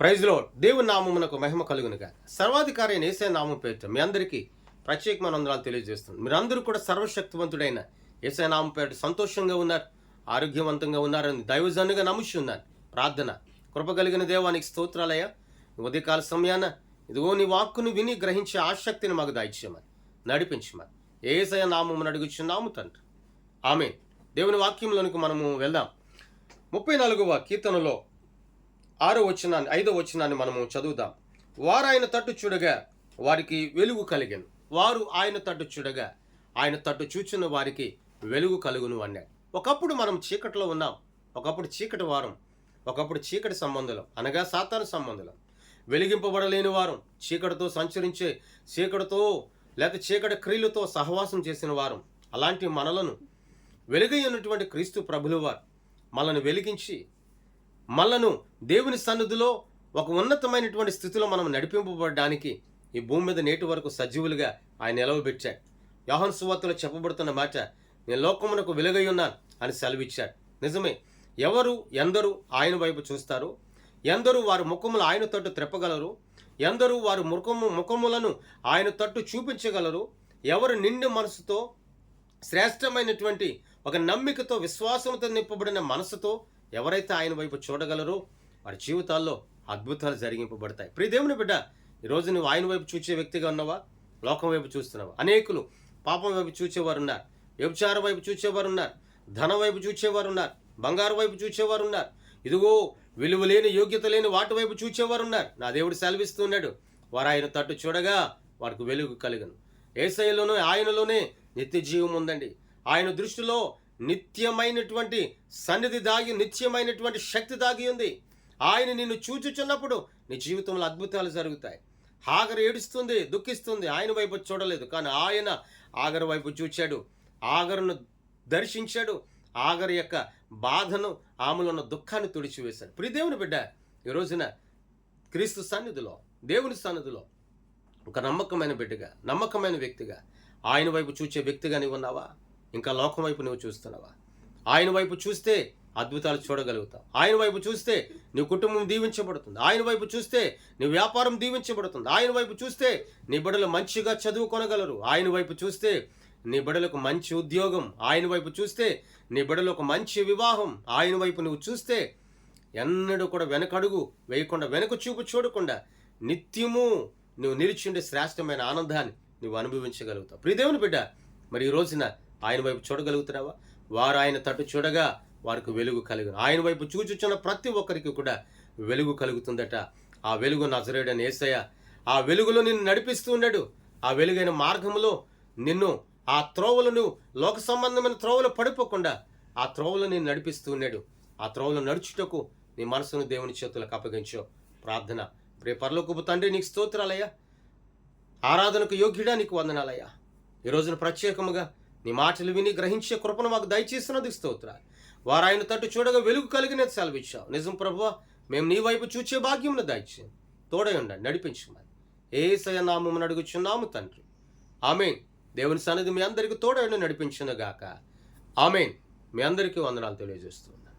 Praise lord. దేవుని నామమునకు మహిమ కలుగునుగా. సర్వాధికారి అయిన యేసయ్య నామం పేరిట మీ అందరికీ ప్రత్యేకమైన వందనాలు తెలియజేస్తున్నాను. మీరందరూ కూడా సర్వశక్తివంతుడైన యేసయ్య నామం పేరిట సంతోషంగా ఉన్నారు, ఆరోగ్యవంతంగా ఉన్నారని దైవజనుగా నమ్ముచున్నాను. ప్రార్థన. కృప కలిగిన దేవానికి స్తోత్రాలయ్యా. ఉదయకాల సమయాన ఇదిగో నీ వాక్కును విని గ్రహించే ఆసక్తిని మాకు దయచేయమని నడిపించమని యేసయ్య నామమున అడుగుచున్నాము తండ్రి. ఆమేన్. దేవుని వాక్యంలోనికి మనము వెళ్దాం. 34వ కీర్తనలో 5వ వచనాన్ని మనము చదువుదాం. వారు ఆయన తట్టు చూడగా వారికి వెలుగు కలిగెను. వారు ఆయన తట్టు చూడగా ఆయన తట్టు చూచున్న వారికి వెలుగు కలుగును అన్నాడు. ఒకప్పుడు మనం చీకటిలో ఉన్నాం. ఒకప్పుడు చీకటి వారం, ఒకప్పుడు చీకటి సంబంధులం, అనగా సాతాను సంబంధులం, వెలిగింపబడలేని వారం, చీకటితో సంచరించే, చీకటితో లేక చీకటి క్రియలతో సహవాసం చేసిన వారం. అలాంటి మనలను వెలుగై ఉన్నటువంటి క్రీస్తు ప్రభులు వారు మనల్ని వెలిగించి మనను దేవుని సన్నిధిలో ఒక ఉన్నతమైనటువంటి స్థితిలో మనం నడిపింపబడడానికి ఈ భూమి మీద నేటి వరకు సజీవులుగా ఆయన నిలవబెట్టాడు. యోహాను సువార్తలో చెప్పబడుతున్న మాట, నేను లోకమునకు వెలుగై ఉన్నాను అని సెలవిచ్చాడు. నిజమే. ఎవరు ఎందరూ ఆయన వైపు చూస్తారు, ఎందరూ వారి ముఖములు ఆయన తట్టు త్రెప్పగలరు, ఎందరూ వారి ముఖములను ఆయన తట్టు చూపించగలరు, ఎవరు నిండు మనసుతో శ్రేష్టమైనటువంటి ఒక నమ్మికతో విశ్వాసంతో నింపబడిన మనసుతో ఎవరైతే ఆయన వైపు చూడగలరో వారి జీవితాల్లో అద్భుతాలు జరిగింపబడతాయి. ప్రియ దేవుని బిడ్డ, ఈరోజు నువ్వు ఆయన వైపు చూసే వ్యక్తిగా ఉన్నావా, లోకం వైపు చూస్తున్నావా? అనేకులు పాపం వైపు చూచేవారు ఉన్నారు, వ్యభిచారం వైపు చూచేవారు ఉన్నారు, ధనం వైపు చూచేవారు ఉన్నారు, బంగారు వైపు చూచేవారు ఉన్నారు, ఇదిగో విలువ లేని యోగ్యత లేని వాటి వైపు చూచేవారు ఉన్నారు. నా దేవుడు సెలవిస్తూ ఉన్నాడు, వారు ఆయన తట్టు చూడగా వారికి వెలుగు కలుగును. యేసయ్యలోనే ఆయనలోనే నిత్య జీవం ఉందండి. ఆయన దృష్టిలో నిత్యమైనటువంటి సన్నిధి దాగి, నిత్యమైనటువంటి శక్తి దాగి ఉంది. ఆయన నిన్ను చూచుచున్నప్పుడు నీ జీవితంలో అద్భుతాలు జరుగుతాయి. ఆగరు ఏడుస్తుంది, దుఃఖిస్తుంది, ఆయన వైపు చూడలేదు, కానీ ఆయన ఆగరు వైపు చూచాడు, ఆగరును దర్శించాడు, ఆగరు యొక్క బాధను, ఆమెలో ఉన్న దుఃఖాన్ని తుడిచివేశాడు. ప్రియ దేవుని బిడ్డ, ఈ రోజున క్రీస్తు సన్నిధిలో, దేవుని సన్నిధిలో ఒక నమ్మకమైన బిడ్డగా, నమ్మకమైన వ్యక్తిగా, ఆయన వైపు చూచే వ్యక్తిగా నీవు ఉన్నావా? ఇంకా లోకం వైపు నువ్వు చూస్తున్నావా? ఆయన వైపు చూస్తే అద్భుతాలు చూడగలుగుతావు. ఆయన వైపు చూస్తే నీ కుటుంబం దీవించబడుతుంది. ఆయన వైపు చూస్తే నీ వ్యాపారం దీవించబడుతుంది. ఆయన వైపు చూస్తే నీ బిడ్డలు మంచిగా చదువుకొనగలరు. ఆయన వైపు చూస్తే నీ బిడ్డలకు మంచి ఉద్యోగం. ఆయన వైపు చూస్తే నీ బిడ్డలకు మంచి వివాహం. ఆయన వైపు నువ్వు చూస్తే ఎన్నడూ కూడా వెనకడుగు వేయకుండా, వెనక చూపు చూడకుండా నిత్యము నువ్వు నిలిచిండే శ్రేష్టమైన ఆనందాన్ని నువ్వు అనుభవించగలుగుతావు. ప్రియ దేవుని బిడ్డ, మరి ఈ రోజున ఆయన వైపు చూడగలుగుతున్నావా? వారు ఆయన తట్టు చూడగా వారికి వెలుగు కలుగును. ఆయన వైపు చూచుచున్న ప్రతి ఒక్కరికి కూడా వెలుగు కలుగుతుందట. ఆ వెలుగు నజరేయుడైన యేసయ్య ఆ వెలుగులో నిన్ను నడిపిస్తూ ఉన్నాడు. ఆ వెలుగైన మార్గంలో నిన్ను, ఆ త్రోవలు, నువ్వు లోక సంబంధమైన త్రోవలు పడిపోకుండా ఆ త్రోవలు నిన్ను నడిపిస్తూ ఉన్నాడు. ఆ త్రోవలు నడుచుటకు నీ మనసును దేవుని చేతులకు అప్పగించు. ప్రార్థన. ప్రియ పరలోకపు తండ్రి, నీకు స్తోత్రాలయ్యా. ఆరాధనకు యోగ్యుడా, నీకు వందనాలయ్యా. ఈ రోజున ప్రత్యేకముగా నీ మాటలు విని గ్రహించే కృపను మాకు దయచేసినందుకు స్తోత్రాలు. వారు ఆయన తట్టు చూడగా వెలుగు కలిగినది సెలవిచ్చావు. నిజం ప్రభువా, మేము నీ వైపు చూచే భాగ్యమును దయచేయండి. తోడై ఉండండి, నడిపించమని యేసయ్య నామమున అడుగుచున్నాము తండ్రి. ఆమేన్. దేవుని సన్నిధి మీ అందరికీ తోడై ఉండి నడిపించును గాక. ఆమేన్. మీ అందరికీ వందనాలు తెలియజేస్తున్నాను.